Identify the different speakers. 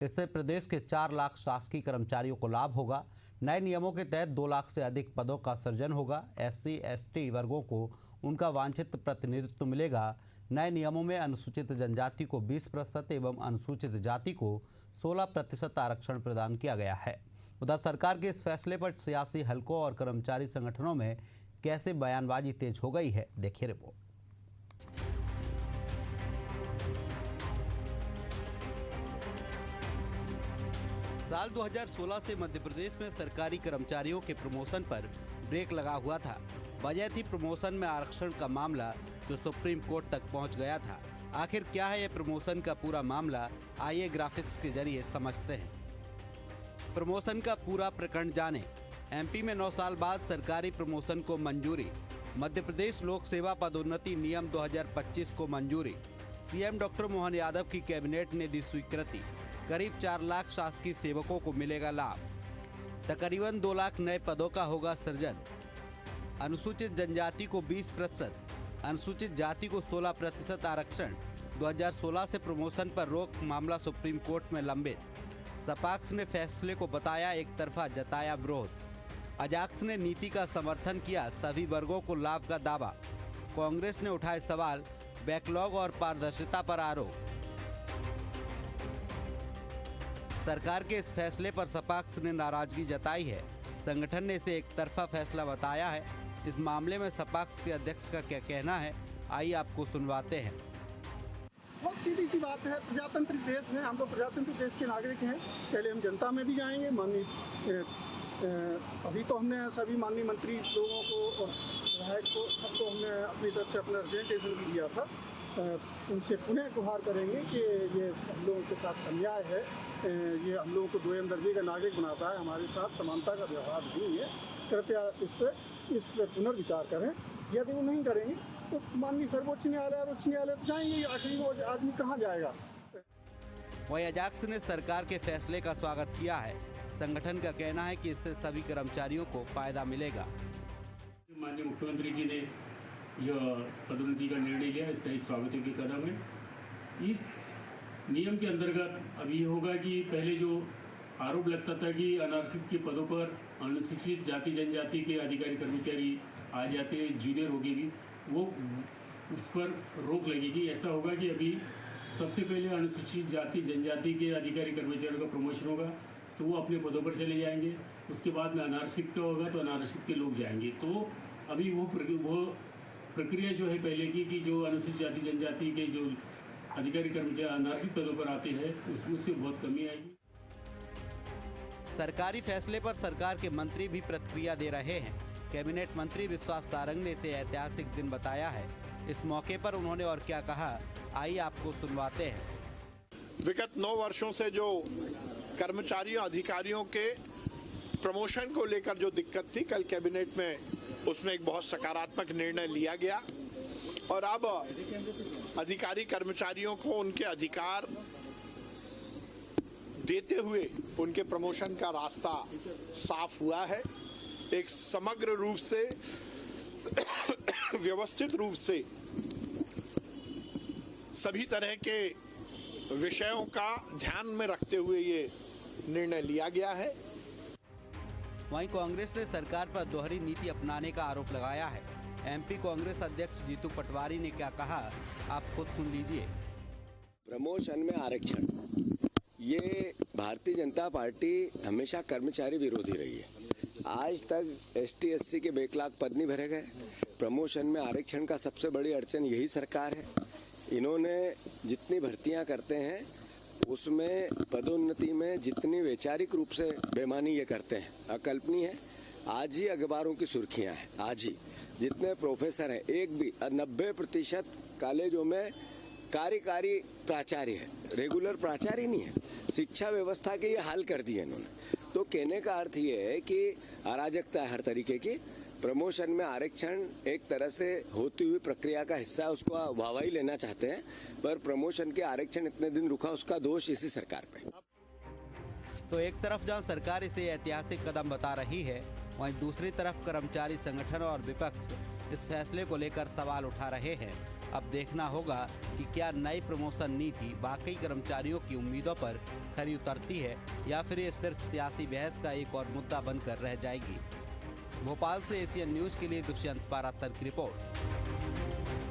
Speaker 1: इससे प्रदेश के 4 लाख शासकीय कर्मचारियों को लाभ होगा। नए नियमों के तहत 2 लाख से अधिक पदों का सृजन होगा। SC/ST वर्गों को उनका वांछित प्रतिनिधित्व मिलेगा। नए नियमों में अनुसूचित जनजाति को 20% एवं अनुसूचित जाति को 16% आरक्षण प्रदान किया गया है। उधर सरकार के इस फैसले पर सियासी हलकों और कर्मचारी संगठनों में कैसे बयानबाजी तेज हो गई है, देखिए रिपोर्ट। साल 2016 से मध्य प्रदेश में सरकारी कर्मचारियों के प्रमोशन पर ब्रेक लगा हुआ था। वजह थी प्रमोशन में आरक्षण का मामला, जो सुप्रीम कोर्ट तक पहुंच गया था। आखिर क्या है यह प्रमोशन का पूरा मामला, आइए ग्राफिक्स के जरिए समझते हैं। प्रमोशन का पूरा प्रकरण जाने। MP में 9 साल बाद सरकारी प्रमोशन को मंजूरी। मध्य प्रदेश लोक सेवा पदोन्नति नियम 2025 को मंजूरी। CM डॉक्टर मोहन यादव की कैबिनेट ने दी स्वीकृति। करीब 4 लाख शासकीय सेवकों को मिलेगा लाभ। तकरीबन 2 लाख नए पदों का होगा सृजन। अनुसूचित जनजाति को 20%, अनुसूचित जाति को 16% आरक्षण। 2016 से प्रमोशन पर रोक मामला सुप्रीम कोर्ट में लंबित। सपाक्स ने फैसले को बताया एक तरफा, जताया विरोध। अजाक्स ने नीति का समर्थन किया, सभी वर्गों को लाभ का दावा। कांग्रेस ने उठाए सवाल, बैकलॉग और पारदर्शिता पर आरोप। सरकार के इस फैसले पर सपाक्स ने नाराजगी जताई है। संगठन ने इसे एक तरफा फैसला बताया है। इस मामले में सपाक्स के अध्यक्ष का क्या कहना है, आइए आपको सुनवाते हैं।
Speaker 2: बहुत सीधी सी बात है, प्रजातांत्रिक देश है, हम तो प्रजातांत्रिक देश के नागरिक हैं। पहले हम जनता में भी जाएंगे। अभी तो हमने सभी माननीय मंत्री लोगों को और विधायक को सबको हमने अपनी तरफ से अपना रिप्रेजेंटेशन भी दिया था। उनसे पुनः गुहार करेंगे कि ये हम लोगों के साथ अन्याय है, ये हम लोगों को 2 दर्जे का नागरिक बनाता है, हमारे साथ समानता का व्यवहार नहीं है। कृपया इस पर पुनर्विचार करें। यदि वो नहीं करेंगे तो माननीय सर्वोच्च न्यायालय और उच्च न्यायालय तो जाएंगे। आखिरी वो आदमी कहाँ जाएगा।
Speaker 1: वहीं अजाक्स ने सरकार के फैसले का स्वागत किया है। संगठन का कहना है कि इससे सभी कर्मचारियों को फायदा मिलेगा।
Speaker 3: माननीय मुख्यमंत्री जी ने यह पदोन्नति का निर्णय लिया, इसका एक स्वागत योग्य कदम है। इस नियम के अंतर्गत अब ये होगा कि पहले जो आरोप लगता था कि अनारक्षित के पदों पर अनुसूचित जाति जनजाति के अधिकारी कर्मचारी आ जाते हैं, जूनियर होगी भी, वो उस पर रोक लगेगी। ऐसा होगा कि अभी सबसे पहले अनुसूचित जाति जनजाति के अधिकारी कर्मचारियों का प्रमोशन होगा तो वो अपने पदों पर चले जाएंगे। उसके बाद में अनारक्षित का होगा तो अनारक्षित के लोग जाएंगे। तो अभी वो प्रक्रिया जो है पहले की कि जो अनुसूचित जाति जनजाति के जो अधिकारी कर्मचारी अनारक्षित पदों पर आते हैं उसमें बहुत कमी आएगी।
Speaker 1: सरकारी फैसले पर सरकार के मंत्री भी प्रतिक्रिया दे रहे हैं। कैबिनेट मंत्री विश्वास सारंग ने इसे ऐतिहासिक दिन बताया है। इस मौके पर उन्होंने और क्या कहा, आइए आपको सुनवाते हैं।
Speaker 4: विगत 9 वर्षों से जो कर्मचारियों अधिकारियों के प्रमोशन को लेकर जो दिक्कत थी, कल कैबिनेट में उसमें एक बहुत सकारात्मक निर्णय लिया गया और अब अधिकारी कर्मचारियों को उनके अधिकार देते हुए उनके प्रमोशन का रास्ता साफ हुआ है। एक समग्र रूप से व्यवस्थित रूप से सभी तरह के विषयों का ध्यान में रखते हुए ये निर्णय लिया गया है।
Speaker 1: वहीं कांग्रेस ने सरकार पर दोहरी नीति अपनाने का आरोप लगाया है। MP कांग्रेस अध्यक्ष जीतू पटवारी ने क्या कहा, आप खुद सुन लीजिए।
Speaker 5: प्रमोशन में आरक्षण, ये भारतीय जनता पार्टी हमेशा कर्मचारी विरोधी रही है। आज तक ST/SC के बैकलॉग पद नहीं भरे गए। प्रमोशन में आरक्षण का सबसे बड़ी अड़चन यही सरकार है। इन्होंने जितनी भर्तियां करते हैं उसमें पदोन्नति में जितनी वैचारिक रूप से बेईमानी ये करते हैं, अकल्पनीय है। आज ही अखबारों की सुर्खियां हैं, आज ही जितने प्रोफेसर हैं, एक भी 90% कॉलेजों में कार्यकारी प्राचार्य है, रेगुलर प्राचार्य नहीं है। शिक्षा व्यवस्था के ये हाल कर दिए इन्होंने। तो कहने का अर्थ ये है कि अराजकता है हर तरीके की। प्रमोशन में आरक्षण एक तरह से होती हुई प्रक्रिया का हिस्सा है, उसको वाहवाही लेना चाहते हैं, पर प्रमोशन के आरक्षण इतने दिन रुका, उसका दोष इसी सरकार पे।
Speaker 1: तो एक तरफ जहां सरकार इसे ऐतिहासिक कदम बता रही है, वहीं दूसरी तरफ कर्मचारी संगठन और विपक्ष इस फैसले को लेकर सवाल उठा रहे हैं। अब देखना होगा कि क्या नई प्रमोशन नीति वाकई कर्मचारियों की उम्मीदों पर खरी उतरती है या फिर ये सिर्फ सियासी बहस का एक और मुद्दा बनकर रह जाएगी। भोपाल से एशियन न्यूज के लिए दुष्यंत पारासर की रिपोर्ट।